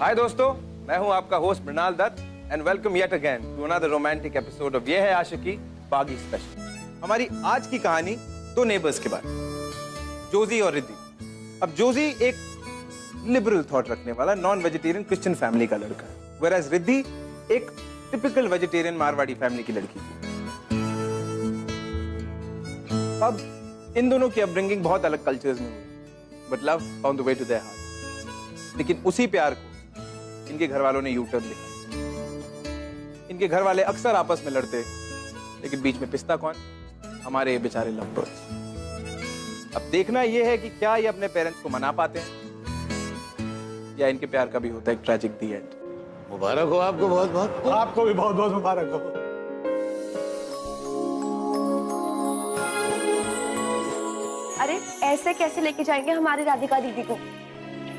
हाय दोस्तों, मैं हूं आपका host Mrinal Dutt and welcome yet again to another romantic episode of Yeh Hai आशिकी बागी स्पेशल। हमारी आज की कहानी दो नेबर्स के बारे में, जोजी और रिद्धि। अब जोजी एक लिबरल थॉट रखने वाला नॉन वेजिटेरियन क्रिश्चियन फैमिली का लड़का है, व्हेरेज रिद्धि एक टिपिकल वेजिटेरियन मारवाड़ी फैमिली की लड़की थी। अब इन दोनों की अपब्रिंगिंग बहुत अलग कल्चर्स में हुई, but love found the way to their heart. लेकिन उसी प्यार को इनके घर वालों ने यू टर्न दिया। इनके घर वाले अक्सर आपस में लड़ते, लेकिन बीच में पिसता कौन? हमारे बेचारे लव बर्ड्स। अब देखना यह है कि क्या ये अपने पेरेंट्स को मना पाते हैं या इनके प्यार का भी होता है एक ट्रैजिक दी एंड। मुबारक हो आपको, बहुत बहुत। आपको भी बहुत बहुत मुबारक हो। अरे ऐसे कैसे लेके जाएंगे हमारी राधिका दीदी को?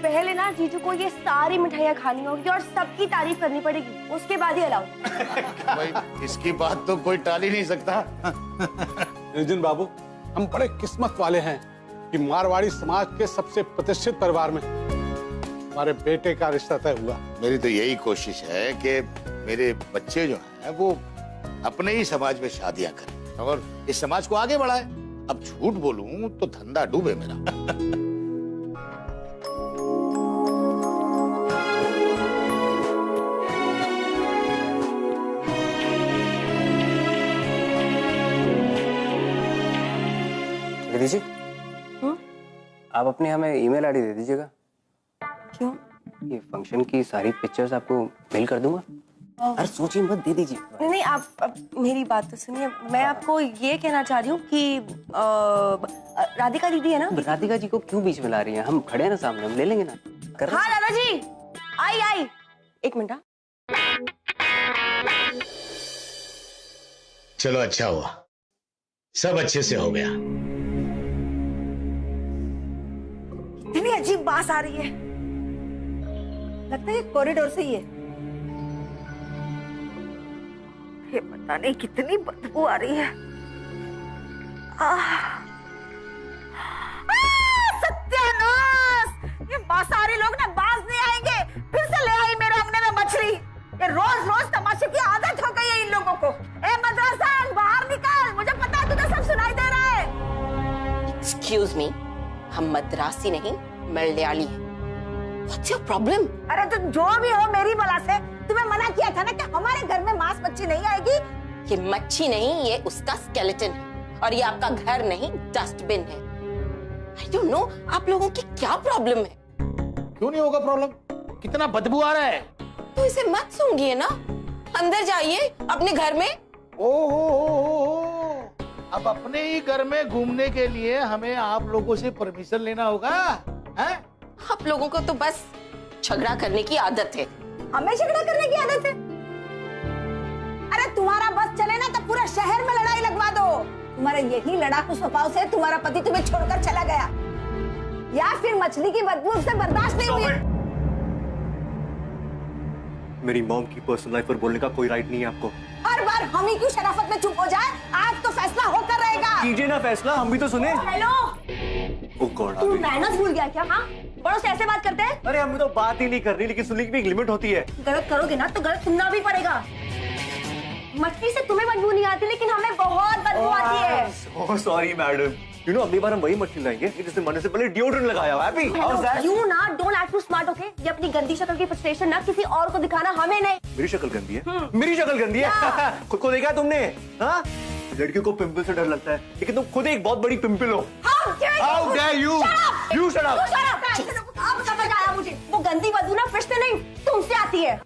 पहले ना जीजू को ये सारी मिठाइयाँ खानी होगी और सबकी तारीफ करनी पड़ेगी, उसके बाद ही अलाउ। भाई इसकी बात तो कोई टाल ही नहीं सकता। नितिन बाबू, हम बड़े किस्मत वाले हैं कि मारवाड़ी समाज के सबसे प्रतिष्ठित परिवार में हमारे बेटे का रिश्ता तय हुआ। मेरी तो यही कोशिश है कि मेरे बच्चे जो हैं वो अपने ही समाज में शादियां करें और इस समाज को आगे बढ़ाएं। अब झूठ बोलूं तो धंधा डूबे मेरा। दीजिए। आप अपने हमें ईमेल आईडी दे दीजिएगा। क्यों? ये फंक्शन की सारी पिक्चर्स आपको मेल कर दूंगा। अरे सोचिए मत, दे दीजिए। नहीं, आप मेरी बात तो सुनिए। मैं आपको ये कहना चाह रही हूँ कि राधिका दीदी है ना। राधिका जी को क्यों बीच में ला रही हैं? हम खड़े हैं ना सामने, हम ले लेंगे ना। हाँ दादाजी, आई एक मिनट। चलो अच्छा हुआ, सब अच्छे से हो गया। इतनी अजीब बात आ रही है, लगता है कॉरिडोर से ही है। ये पता नहीं कितनी बदबू आ रही है। सत्यानाश! ये मांसाहारी लोग ना बाज नहीं आएंगे। फिर से ले आई मेरे अंगने में मछली। ये रोज रोज तमाशे की आदत हो गई है इन लोगों को। ए मद्रासन, बाहर निकल, मुझे पता है तुझे सब सुनाई दे रहा है। Excuse me, हम मद्रासी नहीं मलयाली हैं। What's your problem? अरे तो जो भी हो, मेरी बला से तुम्हें मना किया था ना कि हमारे घर में मांस मच्छी नहीं आएगी। ये मच्छी नहीं, ये उसका स्केलेटन है और ये आपका घर नहीं डस्टबिन है। I don't know, आप लोगों की क्या प्रॉब्लम है? क्यों नहीं होगा प्रॉब्लम? कितना बदबू आ रहा है। तो इसे मत सूंघिए ना, अंदर जाइए अपने घर में। ओहो, अब अपने ही घर में घूमने के लिए हमें आप लोगों से परमिशन लेना होगा, हैं? आप लोगों को तो बस झगड़ा करने की आदत है। हमें झगड़ा करने की आदत है? अरे तुम्हारा बस चले ना तो पूरा शहर में लड़ाई लगवा दो। तुम्हारे यही लड़ाकू स्वभाव से तुम्हारा पति तुम्हें छोड़कर चला गया, या फिर मछली की बदबू उससे बर्दाश्त नहीं हुई। मेरी मॉम की पर्सनल लाइफ पर बोलने का कोई राइट नहीं है आपको। हर बार हम ही क्यों शराफत में चुप हो जाए? आज तो फैसला होकर रहेगा। कीजिए ना फैसला, हम भी तो सुने। हेलो, ओह गॉड, तू मैनर्स भूल गया क्या? हाँ, बड़ों से ऐसे बात करते हैं? अरे हम तो बात ही नहीं कर रही, लेकिन सुनने की भी एक लिमिट होती है। गलत करोगे ना तो गलत सुनना भी पड़ेगा। मछली से तुम्हें बदबू नहीं आती, लेकिन हमें बहुत बदबू आती है। Oh sorry madam, you know अगली बार हम वही मछली लाएंगे जिसने मरने से पहले डिओड्रेंट लगाया हुआ है। यू ना don't act too smart, okay? ये अपनी गंदी शक्ल की फ्रस्ट्रेशन ना किसी और को दिखाना, हमें नहीं। मेरी शक्ल गंदी है? मेरी शक्ल गंदी है? खुद को देखा तुमने? हाँ, लड़कियों को पिंपल से डर लगता है, लेकिन तुम खुद एक बहुत बड़ी पिंपल हो। How dare you? You shut up! अब समझ आया मुझे, वो गंदी बदबू ना फिर से नहीं तुमसे आती है।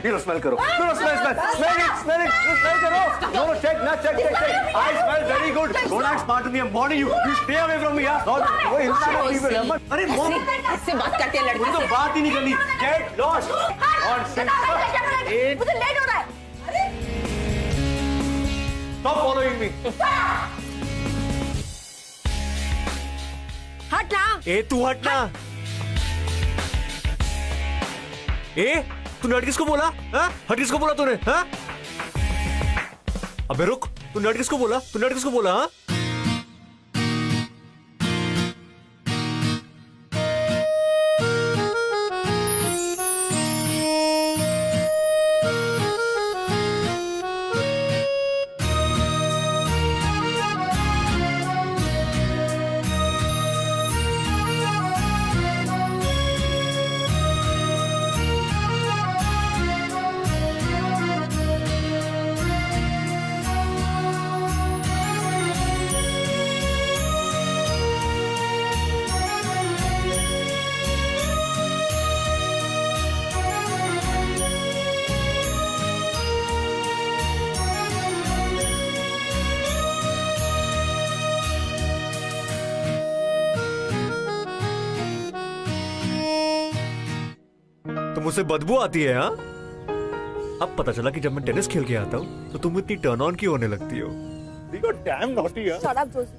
You know, smell करो। You know, smell करो। No, check, I smell very good. Don't act smart to me. I'm warning you. You stay away from me, yeah? वो इंसान है, people. अरे मॉम, इससे बात करते हैं लड़के मुझे तो से। बात ही नहीं करनी। Get lost. मुझे लेट हो रहा है। Stop following me. हट ना। ए तू हटना। ए तूने हट किसको बोला? हाँ? हट किसको बोला तूने? हाँ? अबे रुक, तूने हट किसको बोला? तूने हट किसको बोला? हाँ? तो मुझसे बदबू आती है? हाँ, अब पता चला कि जब मैं टेनिस खेल के आता हूँ तो तुम इतनी टर्न ऑन क्यों होने लगती हो? डैम नॉटी यार। Shut up Joshi.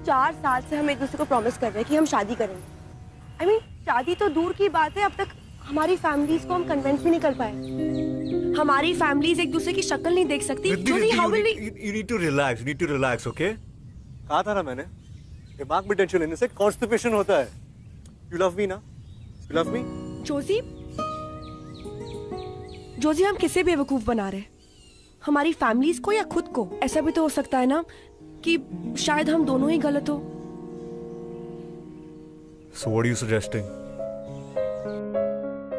4 साल से हम एक दूसरे को प्रॉमिस कर रहे हैं कि हम शादी करेंगे। I mean, शादी तो दूर की बात है, अब तक हमारी फैमिलीज को हम कन्विंस भी नहीं कर पाए। हमारी फैमिलीज एक दूसरे की शक्ल नहीं देख सकती। Joshi, how will we? You need to relax. You need to relax, okay? कहा था ना मैंने, दिमाग में टेंशन लेने से कॉन्स्टिपेशन होता है। You love me ना? You love me? Joshi, Joshi हम किसे बेवकूफ बना रहे हैं? हमारी फैमिलीज को या खुद को? ऐसा भी तो हो सकता है ना कि शायद हम दोनों ही गलत हो। So what are you suggesting?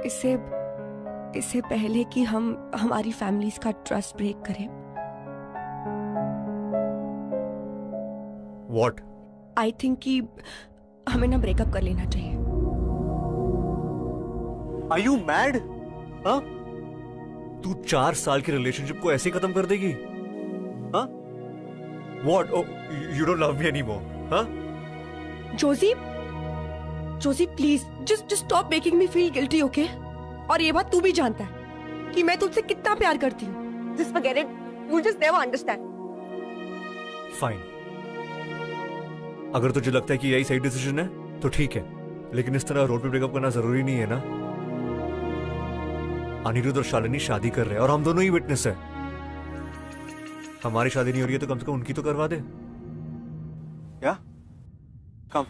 इससे पहले कि हम हमारी फैमिलीज का ट्रस्ट ब्रेक करें, What? आई थिंक कि हमें ना ब्रेकअप कर लेना चाहिए। Are you mad? हाँ? तू 4 साल की रिलेशनशिप को ऐसे खत्म कर देगी? हाँ? What? Oh, you don't love me anymore? हाँ? Joshi please just stop making me feel guilty, okay? और ये बात तू भी जानता है कि मैं तुझसे कितना प्यार करती हूँ। Just forget it, you just never understand. Fine. अगर तुझे लगता है कि यही सही डिसीजन है तो ठीक है, लेकिन इस तरह रोड पे ब्रेकअप करना जरूरी नहीं है ना। अनिरुद्ध और शालिनी शादी कर रहे हैं और हम दोनों ही विटनेस है। हमारी शादी नहीं हो रही है तो कम से कम उनकी तो करवा दे। क्या? कम।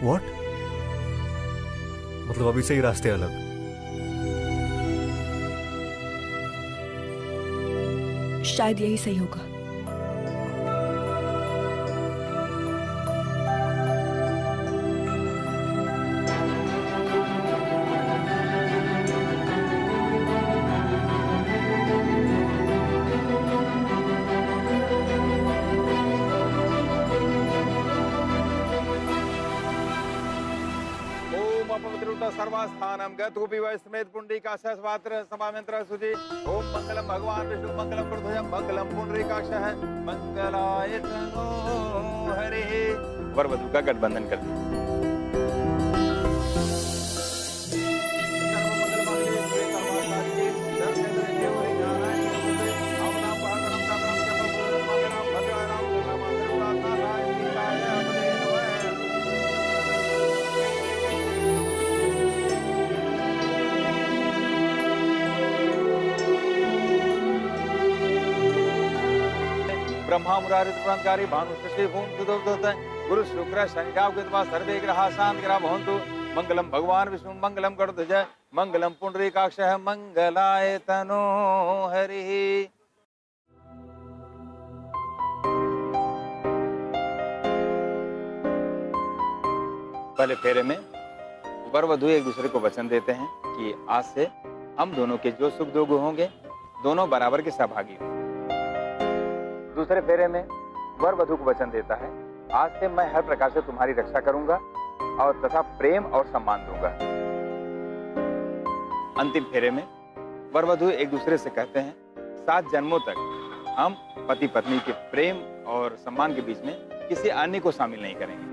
What? मतलब अभी से ही रास्ते अलग। शायद यही सही होगा। सर्वस्थानम गतोपि वै समेत पुंडरीकाक्षः स्वात्र समामंत्र सुजि। ओम मंगलम भगवान विष्णु मंगलम प्रध्वज मंगलम पुंडरीकाक्षः मंगलाय तनो हरिः। वर वधु का गठबंधन कर दिया। ब्रह्मा मुरारी त्रिपुरांतकारी भानु शशि भूम सुदोदत गुरु शुक्र शनि राहु केतु सर्वे ग्रहा शांत ग्रहा भवन्तु। मंगलम भगवान विष्णु मंगलम गरुड़ध्वज मंगलम पुंडरीकाक्षः मंगलाय तनो हरिः। पहले फेरे में वर वधु एक दूसरे को वचन देते हैं कि आज से हम दोनों के जो सुख दुख होंगे दोनों बराबर के सहभागी होंगे। दूसरे फेरे में वर वधु को वचन देता है, आज से मैं हर प्रकार से तुम्हारी रक्षा करूंगा और तथा प्रेम और सम्मान दूंगा। अंतिम फेरे में वर वधु एक दूसरे से कहते हैं, 7 जन्मों तक हम पति पत्नी के प्रेम और सम्मान के बीच में किसी अन्य को शामिल नहीं करेंगे।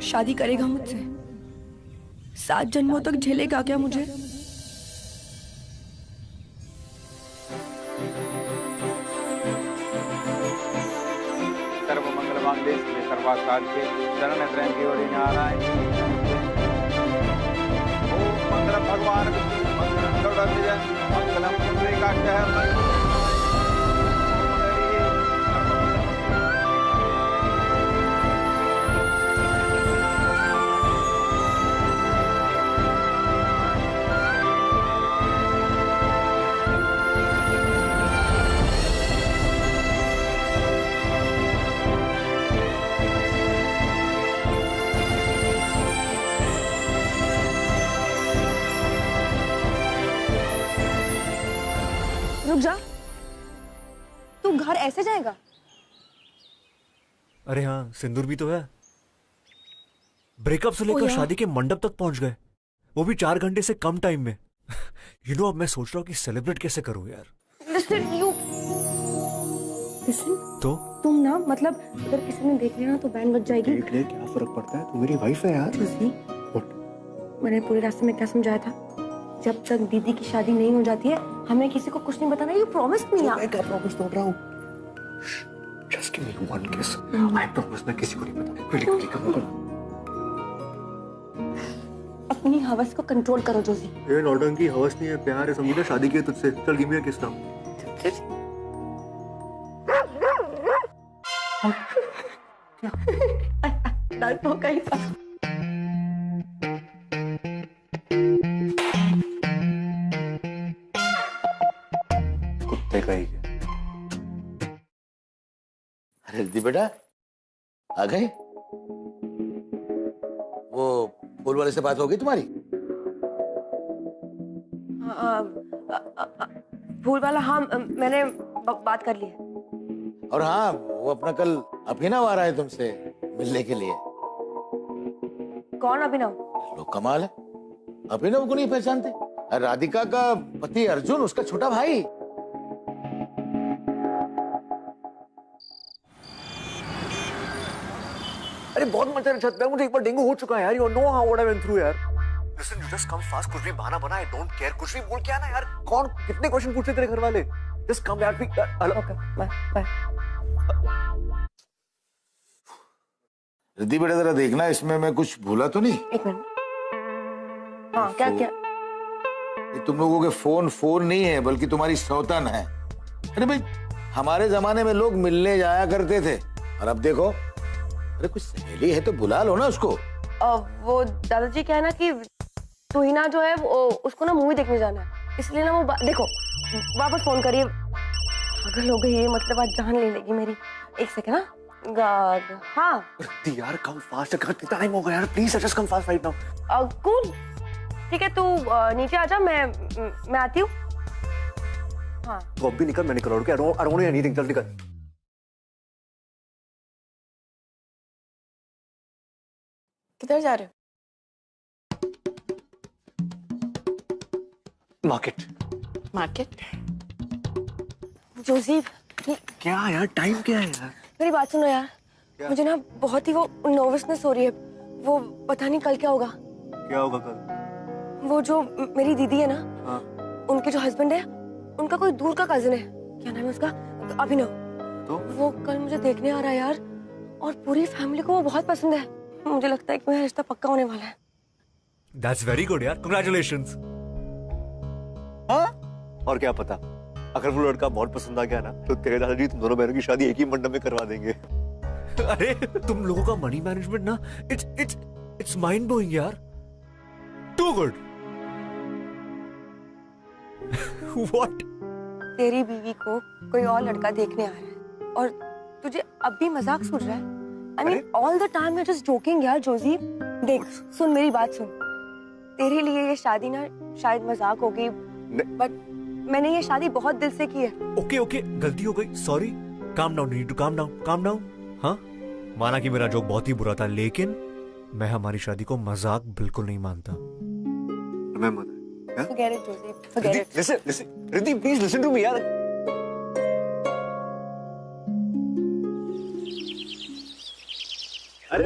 शादी करेगा मुझसे? 7 जन्मों तक झेलेगा क्या मुझे? सर्व मंगल मांगल्ये शिवे सर्वार्थसाधिके शरण्य त्र्यंबके गौरी नारायणी। ओम मंगलम भगवान विष्णु मंगलम गरुड़ध्वज मंगलम पुंडरीकाक्षः मंगलम। रुक जा, तू घर ऐसे जाएगा? अरे हाँ, सिंदूर भी तो है। ब्रेकअप से लेकर शादी के मंडप तक पहुंच गए, वो भी 4 घंटे से कम टाइम में। अब मैं सोच रहा हूँ कि सेलिब्रेट कैसे करूँ यार। लिसन तो तुम ना, मतलब अगर किसी ने देख लिया ना तो बैंड बज जाएगी। देख ले, क्या फर्क पड़ता है, तू मेरी वाइफ है यार। मैंने पूरे रास्ते में क्या समझाया था? जब तक दीदी की शादी नहीं हो जाती है हमें किसी को कुछ नहीं बताना। यू प्रॉमिस मी यार। मैं क्या प्रॉमिस तोड़ रहा हूँ? Just give me one kiss. I promise मैं किसी को नहीं बताऊंगा। Quickly, come on. अपनी हवस को कंट्रोल करो जोजी। ये नौटंकी हवस नहीं है, प्यार है, समझी ना? शादी की है तुझसे। चल गिव मी अ किस नाउ। डर हो गई। कुत्ते का ही है। अरे रिद्धि बेटा, आ गए? वो फूल वाले से बात हो गई तुम्हारी? फूल वाला? हाँ, मैंने बात कर ली है। और हाँ, वो अपना कल अभिनव आ रहा है तुमसे मिलने के लिए। कौन अभिनव? लोग कमाल है, अभिनव को नहीं पहचानते? राधिका का पति अर्जुन, उसका छोटा भाई। अरे बहुत मजा है छत पे, मुझे एक बार डेंगू हो चुका है यार। You know how what I went through यार। Listen, you just come fast, कुछ भी बहाना बना, आई डोंट केयर, कुछ भी बोल के आना यार। कौन कितने क्वेश्चन पूछते तेरे घर वाले? जस्ट कम यार। Okay, bye. रिद्धि बेटा जरा देखना, इसमें मैं कुछ भूला तो नहीं? एक मिनट। हाँ, क्या? ये तुम लोगों के फोन नहीं है, बल्कि तुम्हारी सौतन है। अरे भाई, हमारे जमाने में लोग मिलने जाया करते थे, और अब देखो, अरे कुछ सहेली है तो बुला लो ना उसको। वो दादाजी क्या है ना कि तुहिना जो है उसको ना मूवी देखने जाना है, इसलिए ना वो देखो वापस फोन करिए। पागल हो गई है, मतलब आज जान ले लेगी मेरी। एक सेकंड ना। हाँ रिद्धि यार, कम फास्ट, कितना टाइम हो गया यार, please just come fast right now. Cool, ठीक है, तू नीचे आ जा, मैं आती हूँ। हाँ, तो अब भी निकल, मैं निकल रहा हूँ। I don't want anything, जल्दी कर। किधर जा रहे हो? मार्केट। जोसेफ, क्या यार, टाइम क्या है यार? मेरी बात सुनो यार। मुझे ना बहुत ही वो नर्वसनेस हो रही है। वो पता नहीं कल क्या होगा। क्या होगा कल? वो जो मेरी दीदी है ना, हाँ। उनके जो हस्बैंड है, उनका कोई दूर का कजिन है। क्या नाम है उसका? अभिनव। तो वो कल मुझे देखने आ रहा है यार, और पूरी फैमिली को वो बहुत पसंद है। मुझे लगता है कि मेरा रिश्ता पक्का होने वाला है। दैट्स वेरी गुड यार, कांग्रेचुलेशंस। हाँ? और क्या पता, अगर वो लड़का बहुत पसंद आ गया ना, तो तेरे दादाजी तुम दोनों बहनों की शादी एक ही मंडप में करवा देंगे। अरे तुम लोगों का मनी मैनेजमेंट ना, इट्स माइंड ब्लोइंग यार, टू गुड। व्हाट? तेरी बीवी को कोई और लड़का देखने आ रहा है और तुझे अब भी मजाक सूझ रहा है? I mean, all the time you're just joking यार जोजी। देख, सुन मेरी बात सुन। तेरे लिए ये शादी ना शायद मजाक होगी, बट मैंने ये शादी बहुत दिल से की है। ओके, गलती हो गई, sorry. Calm down, need to calm down. हाँ, माना कि मेरा जोक बहुत ही बुरा था, लेकिन मैं हमारी शादी को मजाक बिल्कुल नहीं मानता। Remember that. Forget it, Josie. Forget it. Listen, Riddhi, please listen to me यार। अरे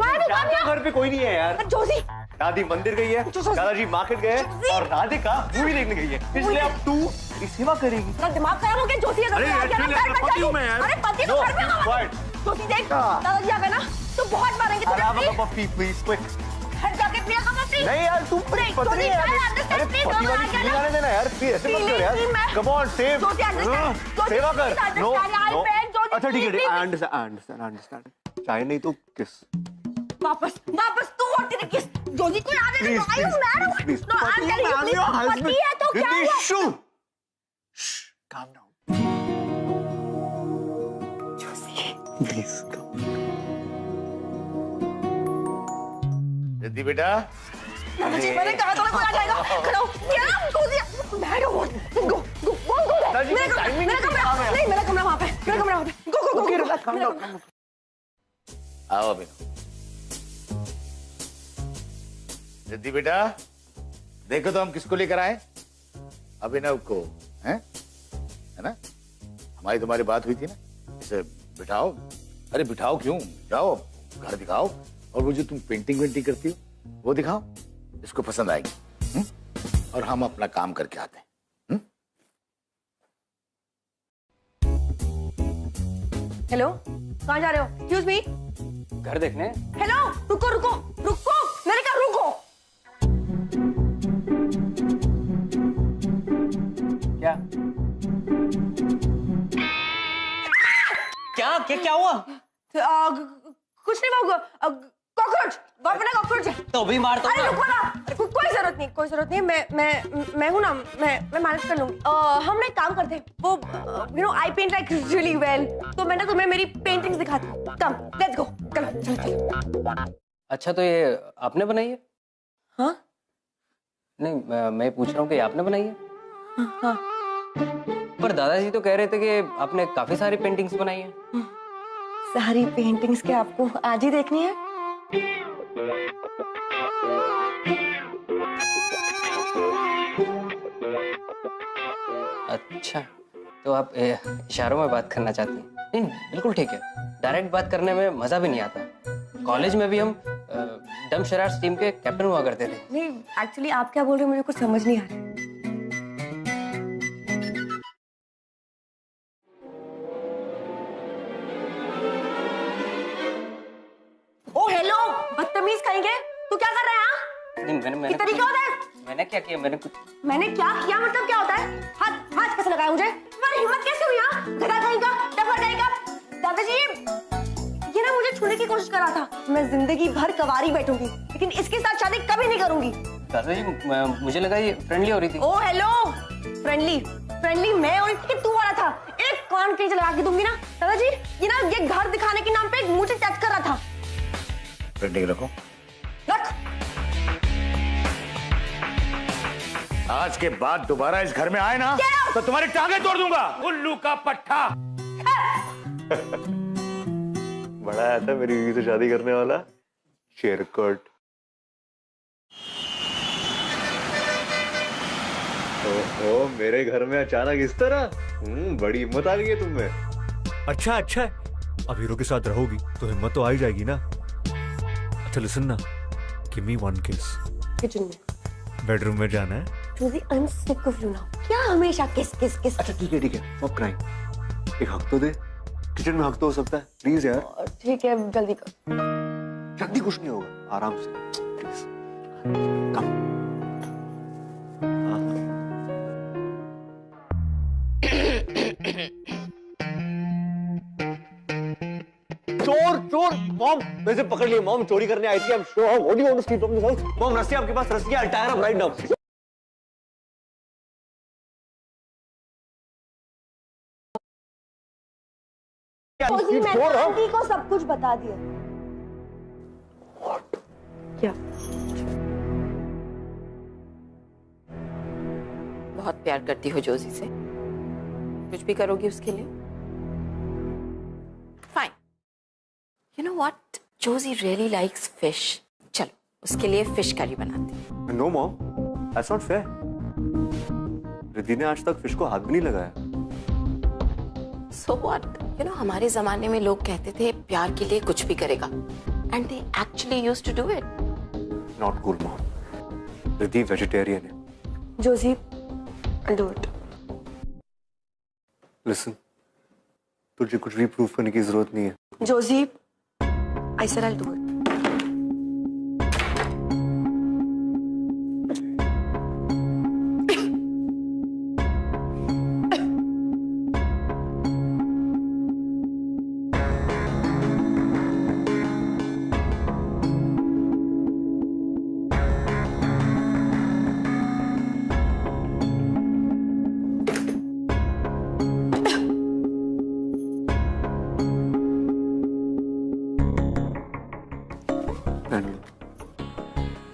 घर पे कोई नहीं है यार। जोजी, दादी मंदिर गई है, दादाजी मार्केट गए हैं, और राधिका मूवी देखने गई है, इसलिए अब तू मेरी सेवा करेगी। तेरा दिमाग खराब हो गया जोशी। अरे पति हूँ मैं यार। अरे पति तो घर में होगा। जोशी देख, दादाजी आ गए ना तो बहुत मारेंगे तुझे। पप्पी प्लीज, क्विक। घर जाके पिया का पप्पी। नहीं यार, तू पत्नी है यार। अरे पति वाली फीलिंग आने देना यार, प्लीज ऐसे मत कर यार। कम ऑन, सेव, सेवा कर। नो, अच्छा ठीक है, आई अंडरस्टैंड। चाहे नहीं तो किस। वापस तू और तेरे किस। जोशी को याद है ना, आई हूं मैं। Please, no, I am telling you, पति है तो क्या हुआ? Calm down. Please come. Riddhi बेटा, मैंने कहा था ना कोई आ जाएगा। खड़ा हो। क्या? जोशी, बैठो। गो, गो, गो, गो। नहीं, मेरा कमरा वहाँ पे, मेरा कमरा वहाँ पे। गो। आओ अभिनव। रिद्धि बेटा, देखो तो हम किसको लेकर आए? अभिनव को, है ना? हमारी तुम्हारी बात हुई थी ना, इसे बिठाओ। अरे बिठाओ क्यों, जाओ घर दिखाओ, और वो जो तुम पेंटिंग वेंटिंग करती हो वो दिखाओ, इसको पसंद आएगी। और हम अपना काम करके आते हैं। हेलो, कहाँ जा रहे हो? Excuse me. घर देखने। हेलो, रुको रुको रुको, मैंने कहा रुको। क्या क्या क्या क्या हुआ? कुछ नहीं, वो कॉकरोच, बड़ा कॉकरोच है। तो भी मार दो अरे ना। रुको ना, कोई जरूरत नहीं, मैं हूँ ना, मैं मैनेज कर लूंगी। हम ना एक काम करते हैं, वो you know I paint like really well, तो मैं ना तुम्हें मेरी पेंटिंग्स दिखाती हूँ। कम, लेट्स गो, चलो। अच्छा, तो ये आपने बनाई है? हाँ नहीं, मैं पूछ रहा हूँ कि आपने बनाई है? हाँ। पर दादाजी तो कह रहे थे कि आपने काफी सारी पेंटिंग्स बनाई है। सारी पेंटिंग्स क्या आपको आज ही देखनी है? अच्छा, तो आप इशारों में बात करना चाहती हैं? नहीं, बिल्कुल ठीक है। डायरेक्ट बात करने में मजा भी नहीं आता। कॉलेज में भी हम डम शरारत टीम के कैप्टन हुआ करते थे। नहीं, एक्चुअली आप क्या बोल रहे हो मुझे कुछ समझ नहीं आ रहा है। ओ हेलो, बदतमीज कहेंगे, तू क्या कर रहा है? हाँ? नहीं, मैंने तरीका होता है? मैंने क्या किया? मैंने क्या किया मतलब क्या होता है? हाथ हाथ कैसे लगाया मुझे? तुम्हारी हिम्मत कैसे हुई? हाँ, गधा कहेगा, डफर कहेगा। दादाजी, ये ना मुझे छूने की कोशिश कर रहा था। मैं जिंदगी भर कवारी बैठूंगी, लेकिन इसके साथ शादी कभी नहीं करूंगी। दादाजी, मुझे लगा ये फ्रेंडली हो रही थी। ओ हेलो, फ्रेंडली मैं और कि तू हो रहा था। एक कान के नीचे लगा के दूंगी ना दादाजी। ये घर दिखाने के नाम पे मुझे टच कर रहा था। पेंटिंग रखो। रख। आज के बाद दोबारा इस घर में आए ना तो तुम्हारी टांगे तोड़ दूंगा, उल्लू का पट्टा। बड़ा आया था मेरी बीवी से शादी करने वाला शेरकोट। ओहो, मेरे घर में अचानक इस तरह? बड़ी हिम्मत आ गई है तुम में। अच्छा है, अब हीरो के साथ रहोगी तो हिम्मत तो आ ही जाएगी ना। अच्छा लिसन ना, गिव मी वन किस। किचन में, बेडरूम में जाना है। Josie, I'm sick of you now. क्या हमेशा किस। अच्छा ठीक है, स्टॉप क्राइंग। एक हक तो दे, किचन में हक तो हो सकता है, प्लीज यार। ठीक है, जल्दी कर। जल्दी कुछ नहीं होगा, आराम से प्लीज। कम। चोर मॉम, वैसे पकड़ लिए। मॉम चोरी करने आई थी। I am sure. What do you want to steal from this house? Mom, रस्सी आपके पास? रस्सी, I tie her up right now. Josie, मैंने आंटी को सब कुछ बता दिया। क्या? बहुत प्यार करती हो जोजी से, कुछ भी करोगी उसके लिए? Fine. You know what, Josie really likes fish. चलो उसके लिए फिश करी बनाते हैं। No mom, that's not fair. Riddhi ने आज तक फिश को हाथ भी नहीं लगाया। सो व्हाट, यू नो हमारे जमाने में लोग कहते थे प्यार के लिए कुछ भी करेगा, and they actually used to do it. Not cool mom. Riddhi vegetarian है। Josie, I'll do it. Listen, तुझे कुछ भी प्रूफ करने की जरूरत नहीं है। Josie, I said I'll do it.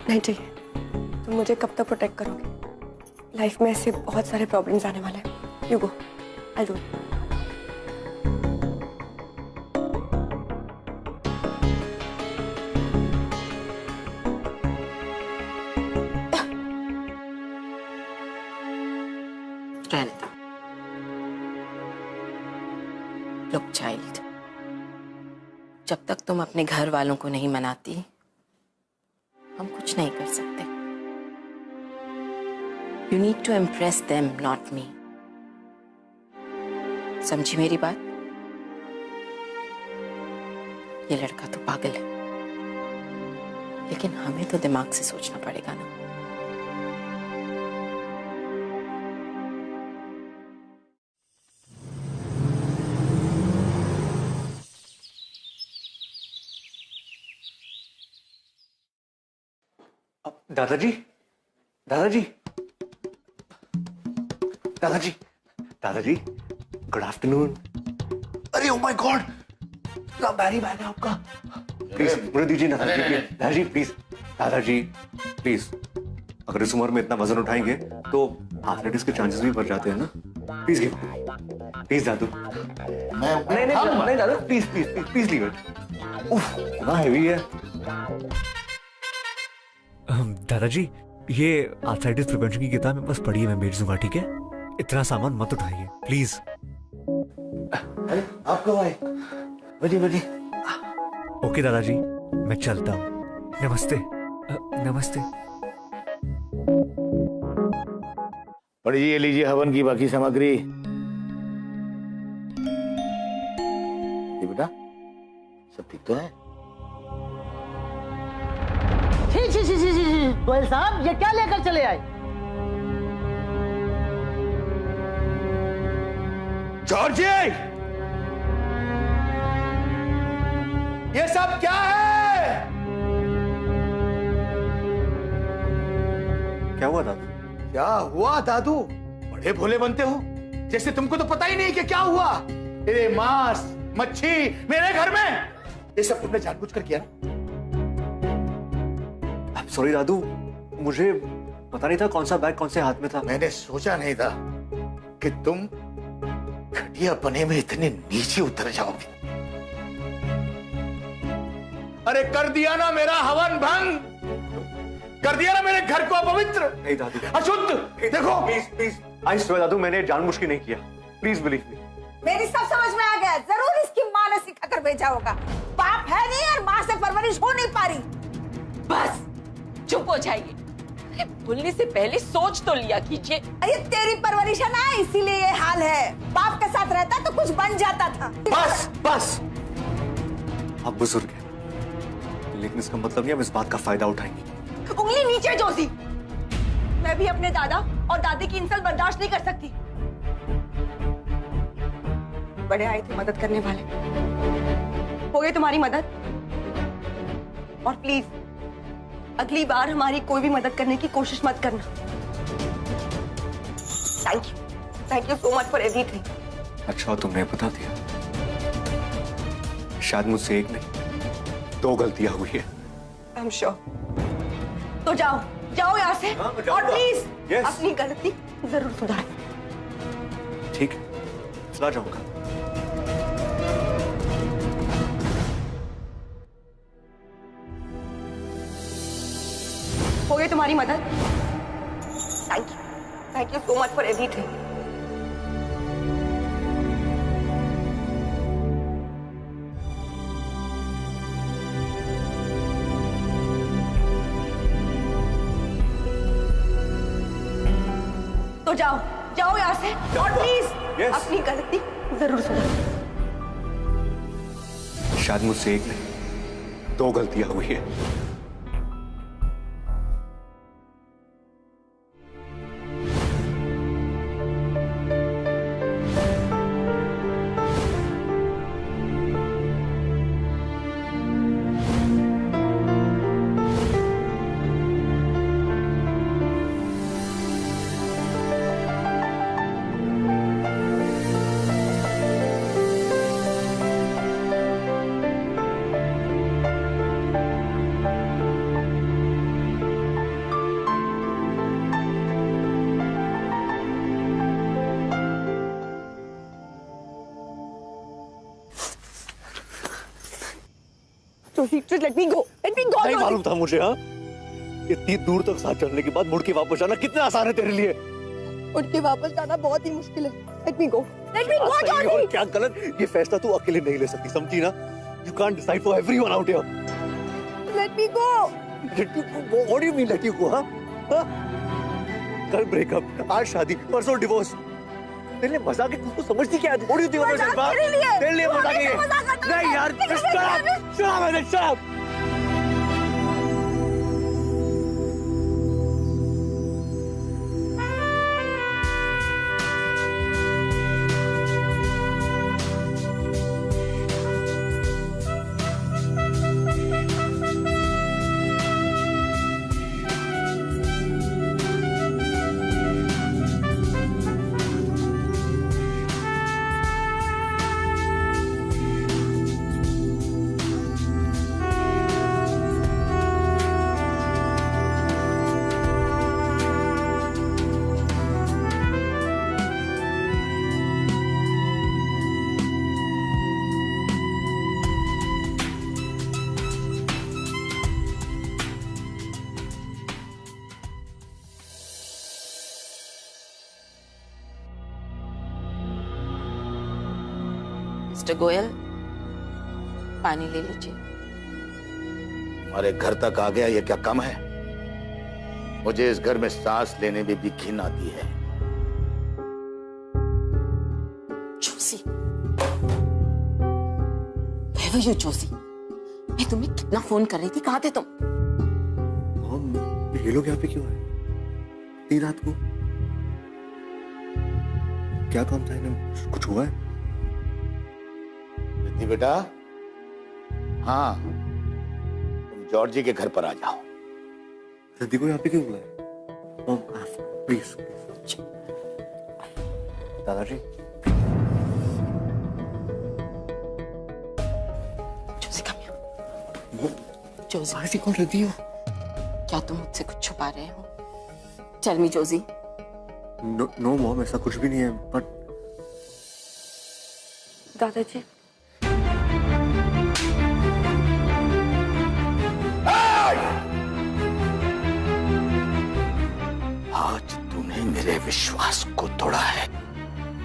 नहीं चाहिए। तुम मुझे कब तक प्रोटेक्ट करोगे? लाइफ में ऐसे बहुत सारे प्रॉब्लम्स आने वाले हैं। You go. I'll do it. रहने दो। Look, child, जब तक तुम अपने घर वालों को नहीं मनाती, हम कुछ नहीं कर सकते। You need to impress them, not me. समझी मेरी बात? ये लड़का तो पागल है, लेकिन हमें तो दिमाग से सोचना पड़ेगा ना। दादाजी, दादाजी, दादाजी, दादाजी, गुड आफ्टरनून। अरे ओ माय गॉड, क्या बैरी बैग है आपका? प्लीज मुझे दीजिए ना दादाजी, प्लीज दादाजी, प्लीज। अगर इस उम्र में इतना वजन उठाएंगे तो आर्थराइटिस के चांसेस भी बढ़ जाते हैं ना। प्लीज गिव, प्लीज दादू। नहीं नहीं दादा, please please please please leave it. उफ, इतना हेवी है। दादाजी, ये आर्थराइटिस प्रिवेंशन की किताब में बस पढ़ी है, मैं भेज दूंगा, ठीक है? इतना सामान मत उठाइए प्लीज। अरे आप कब आए? बजी बजी। ओके दादाजी, मैं चलता हूँ। नमस्ते। नमस्ते। पढ़िए, लीजिए हवन की बाकी सामग्री। ये बेटा सब ठीक तो है? गोयल साहब, ये क्या लेकर चले आए? जॉर्जी, ये सब क्या है? क्या हुआ दादू? क्या हुआ दादू? बड़े भोले बनते हो, जैसे तुमको तो पता ही नहीं कि क्या हुआ। तेरे मांस मच्छी मेरे घर में, ये सब तुमने जानबूझकर किया ना? सॉरी दादू, मुझे पता नहीं था कौन सा बैग कौन से हाथ में था। मैंने सोचा नहीं था कि तुम घटिया पने में इतने नीचे उतर जाओगे। अरे कर दिया ना मेरा हवन भंग, कर दिया ना मेरे घर को अपवित्र, नहीं दादू, अशुद्ध। देखो प्लीज प्लीज, आई स्वेयर दादू, मैंने जानबूझ के नहीं किया। Please believe me. मेरी सब समझ में आ गया। जरूर इसकी माँ ने सिखाकर भेजा होगा। बाप है नहीं और माँ से परवरिश हो नहीं पा रही। बस चुप हो जाइए। अरे बोलने से पहले सोच तो लिया कीजिए। अरे तेरी परवरिश है ना, इसीलिए ये हाल है। बाप के साथ रहता तो कुछ बन जाता था। बस बस, आप बुजुर्ग हैं, लेकिन इसका मतलब नहीं हम इस बात का फायदा उठाएंगे। उंगली नीचे जोशी। मैं भी अपने दादा और दादी की इंसल्ट बर्दाश्त नहीं कर सकती। बड़े आए थे मदद करने वाले, हो गई तुम्हारी मदद। और प्लीज अगली बार हमारी कोई भी मदद करने की कोशिश मत करना। Thank you so much for everything. अच्छा तुमने बता दिया। शायद मुझसे एक नहीं 2 गलतियां हुई है। आई एम श्योर। तो जाओ जाओ यहाँ से, हाँ, मैं और जाऊंगा। Please Yes. अपनी गलती जरूर सुधार। ठीक है, चला जाऊंगा। हो गई तुम्हारी मदद। Thank you so much for everything. तो जाओ जाओ यहाँ से, और प्लीज Yes. अपनी गलती जरूर सुधार। शायद मुझसे एक नहीं 2 गलतियां हुई है। Joshi, just let me go. Let me go. नहीं जोशी. मालूम था मुझे। हाँ, इतनी दूर तक साथ चलने के बाद मुड़ के वापस आना कितना आसान है तेरे लिए। उठ के वापस जाना बहुत ही मुश्किल है। Let me go. Let me go, सही और जोशी. क्या गलत, ये फैसला तू अकेले नहीं ले सकती, समझी ना? You can't decide for everyone out here. Let me go. Let you go? What do you mean let you go? हाँ? हाँ? कल ब्रेकअप, आज शादी, परसों डिवोर्स। तेरे लिए मजाक है, तू समझती क्या है? What do you think of yourself? हाँ? तेरे लिए मजाक है ये? नहीं यार, shut up, shut up, I said shut up. Mister Goyal, पानी ले लीजिए। हमारे घर तक आ गया, ये क्या कम है? मुझे इस घर में सांस लेने में भी घिन आती है। Joshi, Where were you, Joshi? मैं तुम्हें कितना फोन कर रही थी, कहाँ थे तुम? ये लोग यहाँ पे क्यों आए? इतनी रात को? क्या काम था इन्हें? कुछ हुआ है? रिद्धि बेटा, हाँ, तुम जॉर्जी के घर पर आ जाओ। रिद्धि को यहाँ पे क्यों बुलाया? प्लीज। दादाजी। Joshi, come here. जोशी, ऐसी कौन रिद्धि हो? क्या तुम मुझसे कुछ छुपा रहे हो? Tell me, Josie. No mom, ऐसा कुछ भी नहीं है, बट दादाजी, आज तूने मेरे विश्वास को तोड़ा है।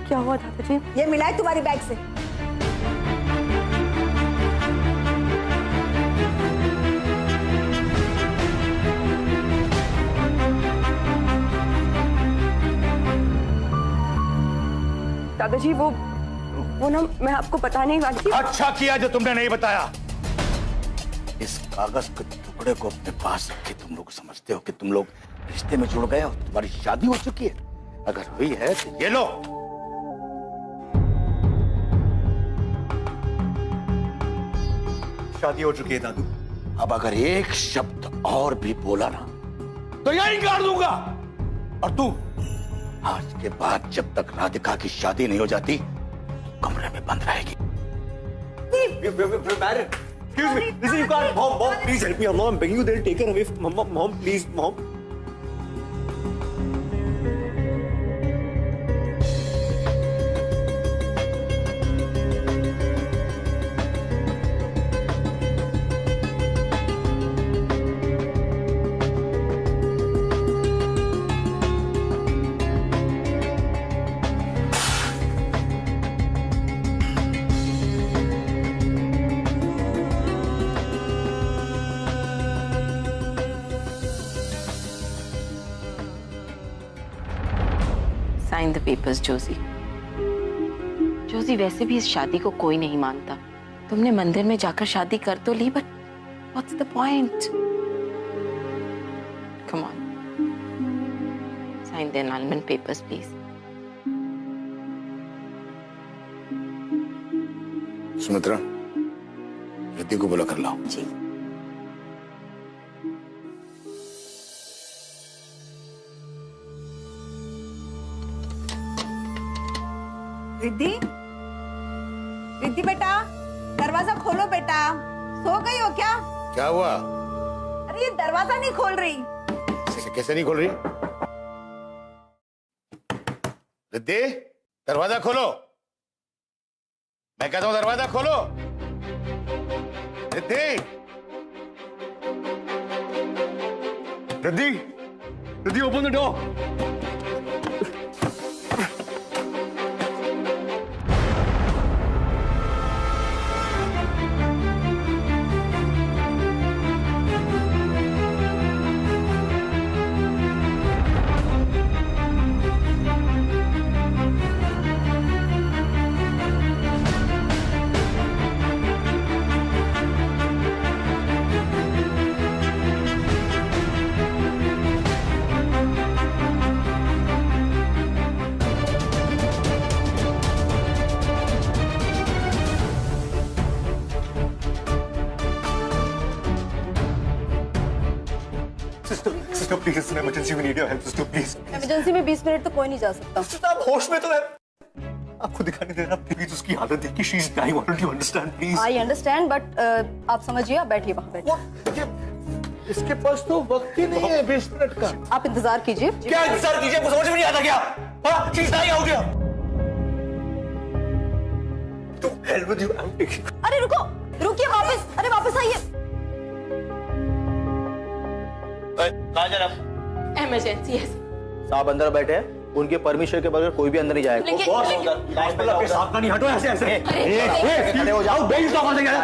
क्या हुआ दादाजी? ये मिला है तुम्हारी बैग से। दादाजी वो ना मैं आपको बताने वाली थी। अच्छा किया जो तुमने नहीं बताया। इस कागज के टुकड़े को अपने पास रखे तुम लोग समझते हो कि तुम लोग रिश्ते में जुड़ गए हो, तुम्हारी शादी हो चुकी है। अगर हुई है तो ये लो। शादी हो चुकी है दादू। अब अगर एक शब्द और भी बोला ना तो यहीं गाड़ दूंगा। और तू आज के बाद जब तक राधिका की शादी नहीं हो जाती कमरे में बंद रहेगी। Excuse me, listen, you can't. Mom, please help me. Mom, I'm begging you. They'll take her away. Mom, please, Mom. Sign the papers, Joshi. Joshi, वैसे भी इस शादी को कोई नहीं मानता। तुमने मंदिर में जाकर शादी कर तो ली, but what's the point? Come on, sign the enrolment papers please. Sumitra, Riddhi को बुला कर लाओ। जी। रिद्धि, रिद्धि बेटा, दरवाजा खोलो बेटा। सो गई हो क्या? क्या हुआ? अरे ये दरवाजा नहीं खोल रही। कैसे नहीं खोल रही? रिद्धि, दरवाजा खोलो। मैं कहता हूं दरवाजा खोलो। Riddhi. Riddhi, Riddhi open the door. Sister please, it's an emergency, we need your help sister please. Emergency में 20 मिनट तो कोई नहीं जा सकता। सिस्टर आप होश में तो है, आपको दिखाई नहीं दे रहा? प्लीज उसकी हालत देख के she is dying, what do you understand please? I understand but आप समझिए, आप बैठिए वहाँ बैठिए। इसके पास तो वक्त ही नहीं है 20 मिनट का। आप इंतजार कीजिए। क्या इंतजार कीजिए? आपको समझ में नहीं आता क्या? हाँ, she is dying out here. To hell with you, I am taking. अरे रुको, रुकिए वापस, अरे वापस आइए। कहाँ जा रहा है? इमरजेंसी है। साहब अंदर बैठे हैं, उनके परमिशन के बगैर कोई भी अंदर नहीं जाएगा। सावधानी, हटो ऐसे ऐसे। खड़े हो जाओ, बेइज्जत कौन से गया?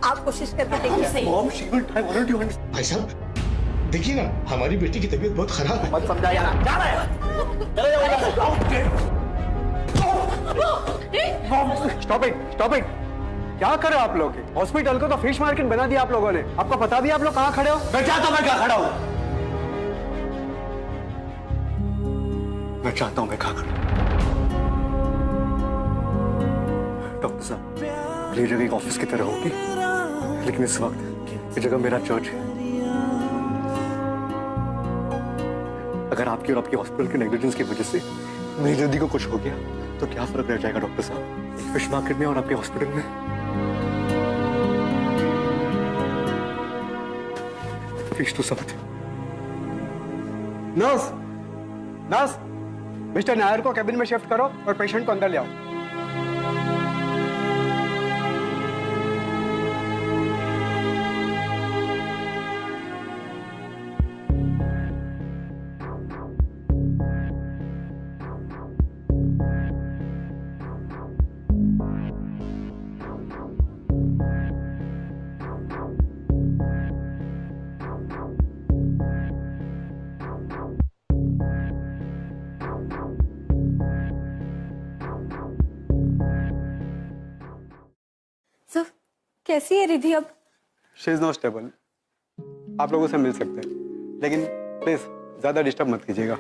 आप कोशिश करके देखिए। भाई साहब देखिए ना, हमारी बेटी की तबीयत बहुत खराब है। मत समझाइए ना, जा रहा है। Stop it. क्या कर रहे हो आप लोग? हॉस्पिटल को तो फिश मार्केट बना दिया आप लोगों ने। आपको पता भी आप लोग कहाँ खड़े हो? मैं चाहता हूँ मैं कहाँ खड़ा हूँ, मैं चाहता हूँ मैं कहाँ खड़ा हूँ। डॉक्टर साहब, ये जगह एक ऑफिस की तरह होगी, लेकिन इस वक्त ये जगह मेरा चर्च है। अगर आपकी और आपके हॉस्पिटल के नेग्लिजेंस की वजह से मेरी जल्दी को कुछ हो गया तो क्या फर्क रह जाएगा डॉक्टर साहब, एक फिश मार्केट में और आपके हॉस्पिटल में? Please do something. Nurse, mister Nair को कैबिन में शिफ्ट करो और पेशेंट को अंदर ले आओ। सर, कैसी है रिद्धि अब? She is not stable. आप लोगों से मिल सकते हैं, लेकिन प्लीज ज्यादा डिस्टर्ब मत कीजिएगा।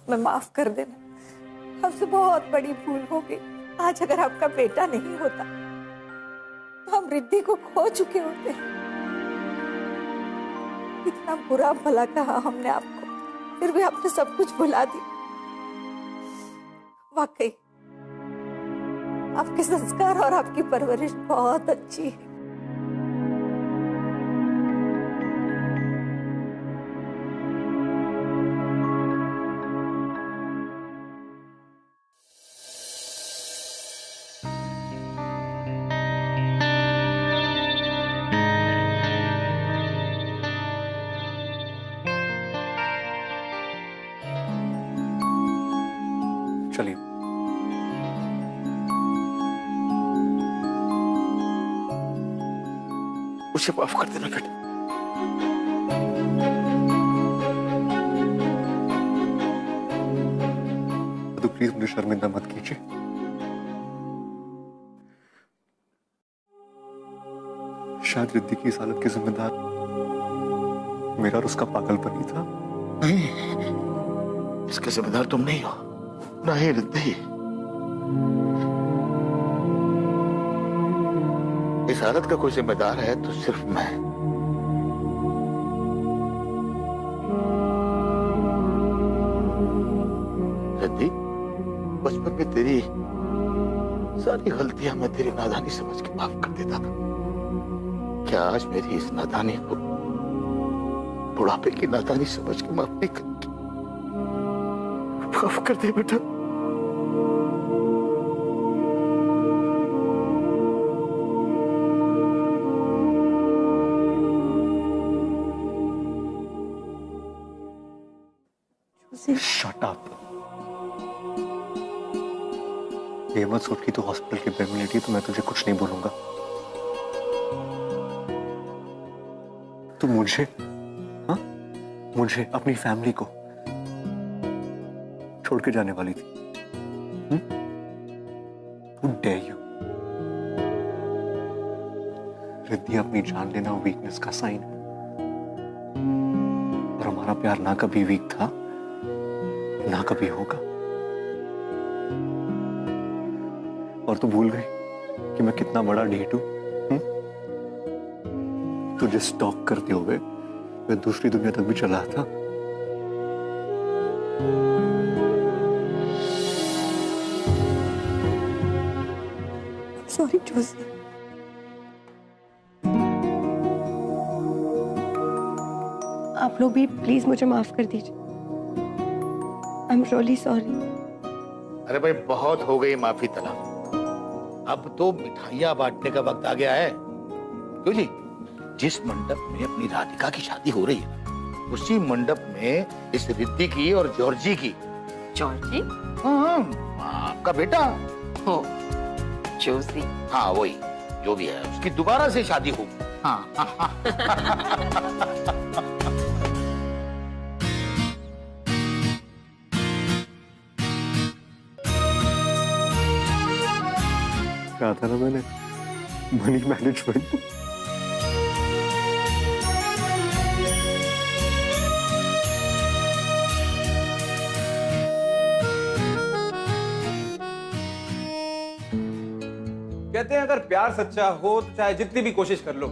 मैं माफ कर देना, हमसे बहुत बड़ी भूल हो गई। आज अगर आपका बेटा नहीं होता तो हम रिद्धि को खो चुके होते। इतना बुरा भला कहा हमने आपको, फिर भी आपने सब कुछ भुला दिया। वाकई आपके संस्कार और आपकी परवरिश बहुत अच्छी है। चलिए। उसे माफ कर देना बेटा। तो प्लीज मुझे शर्मिंदा मत कीजिए। शायद रिद्धि की इस हालत के जिम्मेदार मेरा और उसका पागलपन ही था। नहीं, इसके जिम्मेदार तुम नहीं हो, नहीं रिद्धि। इस हालत का कोई जिम्मेदार है तो सिर्फ मैं। रिद्धि, बचपन में तेरी सारी गलतियां मैं तेरी नादानी समझ के माफ कर देता था। क्या आज मेरी इस नादानी को बुढ़ापे की नादानी समझ के माफ नहीं करती। माफ कर दे बेटा। Shut up. ये मत सोच कि तू हॉस्पिटल के बेड में लेटी तो मैं तुझे कुछ नहीं बोलूंगा। तू मुझे, हाँ, मुझे अपनी फैमिली को छोड़ के जाने वाली थी। Who dare you? रिद्धि, अपनी जान लेना वीकनेस का साइन है और हमारा प्यार ना कभी वीक था ना कभी होगा। और तू भूल गई कि मैं कितना बड़ा ढीठ हूं। तुझे स्टॉक करते हुए मैं दूसरी दुनिया तक भी चला था। सॉरी जोशी। आप लोग भी प्लीज मुझे माफ कर दीजिए। I am really sorry. अरे भाई बहुत हो गई माफी तलब। अब तो मिठाइयां बांटने का वक्त आ गया है। क्यों जी? जिस मंडप में अपनी राधिका की शादी हो रही है उसी मंडप में इस रिद्धि की और जॉर्जी की। जॉर्जी? हाँ, आपका बेटा। हो, जोशी। हाँ वही, जो भी है उसकी दोबारा से शादी होगी। हाँ। कहा था ना मैंने, मनी मैनेजमेंट। कहते हैं अगर प्यार सच्चा हो तो चाहे जितनी भी कोशिश कर लो